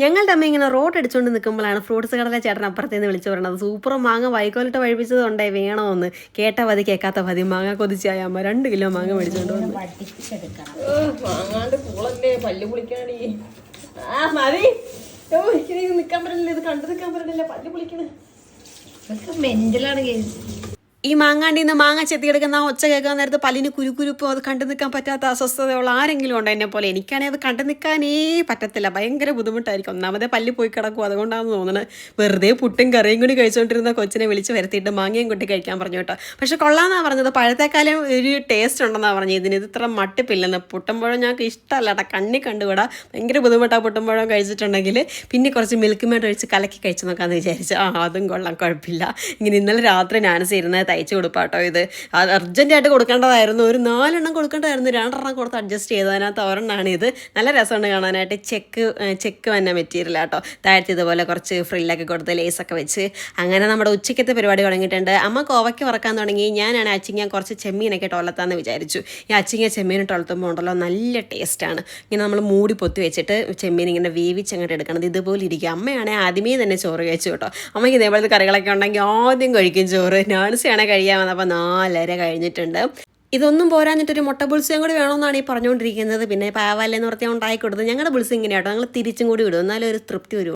ഞങ്ങളുടെ അമ്മ ഇങ്ങനെ റോഡ് അടിച്ചുകൊണ്ട് നിൽക്കുമ്പോഴാണ് ഫ്രൂട്ട്സ് കടയിലെ ചേട്ടൻ അപ്പുറത്ത് നിന്ന് വിളിച്ചു പറയുന്നത് സൂപ്പർ മാങ്ങ വൈക്കോലിട്ട് പഴിപ്പിച്ചത് കൊണ്ടേ വേണമെന്ന്. കേട്ട പതി കേൾക്കാത്ത പതി മാങ്ങ കൊതിച്ചായ അമ്മ 2 കിലോ മാങ്ങ മേടിച്ചോണ്ട് വന്നു. മാങ്ങാണ്ട് പൂളല്ലേ പല്ല് പൊളിക്കണേ. മതി നിക്കാൻ പറ്റില്ല, ഇത് കണ്ടു നിക്കാൻ പറ്റില്ല, പല്ല് പൊളിക്കണേ. മെന്റലാണ് കേസ്. ഈ മാങ്ങാണ്ടിന്ന് മാങ്ങ ചെത്തിയെടുക്കുന്ന ഒച്ച കേൾക്കാൻ നേരത്ത് പല്ലിന് കുരുക്കുരുപ്പോ അത് കണ്ടു നിൽക്കാൻ പറ്റാത്ത അസ്വസ്ഥതയുള്ള ആരെങ്കിലും ഉണ്ടോ എന്നെ പോലെ? എനിക്കാണെങ്കിൽ അത് കണ്ടു നിൽക്കാനേ പറ്റത്തില്ല, ഭയങ്കര ബുദ്ധിമുട്ടായിരിക്കും. ഒന്നാമതേ പല്ല് പോയി കിടക്കും, അതുകൊണ്ടാണെന്ന് തോന്നുന്നത്. വെറുതെ പുട്ടും കറിയും കൂടി കഴിച്ചുകൊണ്ടിരുന്ന കൊച്ചിനെ വിളിച്ച് വരുത്തിയിട്ട് മാങ്ങയും കൂട്ടി കഴിക്കാൻ പറഞ്ഞു കേട്ടോ. പക്ഷെ കൊള്ളാമെന്നാണ് പറഞ്ഞത്, പഴത്തേക്കാലം ഒരു ടേസ്റ്റ് ഉണ്ടെന്നാണ് പറഞ്ഞത്. ഇത് ഇത്ര മട്ടിപ്പില്ലെന്ന്. പുട്ടുമ്പഴം ഞങ്ങൾക്ക് ഇഷ്ടമല്ല കേട്ടോ, കണ്ണി കണ്ടുകൂടാ, ഭയങ്കര ബുദ്ധിമുട്ടാണ് പുട്ടുമ്പഴം കഴിച്ചിട്ടുണ്ടെങ്കിൽ. പിന്നെ കുറച്ച് മിൽക്ക് മേഡ് ഒഴിച്ച് കലക്കി കഴിച്ച് നോക്കാമെന്ന് വിചാരിച്ചു. അതും കൊള്ളാം, കുഴപ്പമില്ല. ഇങ്ങനെ ഇന്നലെ രാത്രി നാൻസി ഇരുന്ന് തയ്ച്ചു കൊടുപ്പാട്ടോ. ഇത് അർജൻറ്റായിട്ട് കൊടുക്കേണ്ടതായിരുന്നു, ഒരു 4 എണ്ണം കൊടുക്കേണ്ടതായിരുന്നു, 2 എണ്ണം കൊടുത്ത് അഡ്ജസ്റ്റ് ചെയ്ത്. അതിനകത്ത് ഒരെണ്ണമാണ് ഇത്. നല്ല രസമുണ്ട് കാണാനായിട്ട്. ചെക്ക് തന്നെ മെറ്റീരിയൽ കേട്ടോ. താഴത്ത് ഇതുപോലെ കുറച്ച് ഫ്രില്ലൊക്കെ കൊടുത്ത് ലേസൊക്കെ വെച്ച് അങ്ങനെ നമ്മുടെ ഉച്ചയ്ക്കത്തെ പരിപാടി തുടങ്ങിയിട്ടുണ്ട്. അമ്മ കോവയ്ക്ക് വറക്കാൻ തുടങ്ങി. ഞാനാണ് അച്ചിങ്ങ കുറച്ച് ചെമ്മീനൊക്കെ ടൊലത്താന്ന് വിചാരിച്ചു. ഈ അച്ചിങ്ങ ചെമ്മീൻ ടൊലത്തുമ്പോൾ ഉണ്ടല്ലോ നല്ല ടേസ്റ്റാണ്. ഇങ്ങനെ നമ്മൾ മൂടി പൊത്തി വെച്ചിട്ട് ചെമ്മീൻ ഇങ്ങനെ വേവിച്ചങ്ങോട്ട് എടുക്കണത് ഇതുപോലെ ഇരിക്കും. അമ്മയാണെങ്കിൽ ആദ്യമേ തന്നെ ചോറ് കഴിച്ചു കേട്ടോ. അമ്മയ്ക്ക് ഇതേപോലത്തെ കറികളൊക്കെ ഉണ്ടെങ്കിൽ ആദ്യം കഴിക്കും ചോറ്. നാൻസിയാണ് കഴിയാൻ വന്നത്. അപ്പോൾ 4:30 കഴിഞ്ഞിട്ടുണ്ട്. ഇതൊന്നും പോരാഞ്ഞിട്ടൊരു മുട്ട ബുൾസയും കൂടി വേണമെന്നാണ് ഈ പറഞ്ഞുകൊണ്ടിരിക്കുന്നത്. പിന്നെ പാവല്ലെന്ന് പറഞ്ഞാൽ ഉണ്ടാക്കി കൊടുത്തത്. ഞങ്ങളുടെ ബുൾസ് ഇങ്ങനെയാട്ടോ, ഞങ്ങൾ തിരിച്ചും കൂടി വിടും, എന്നാലും ഒരു തൃപ്തി വരും.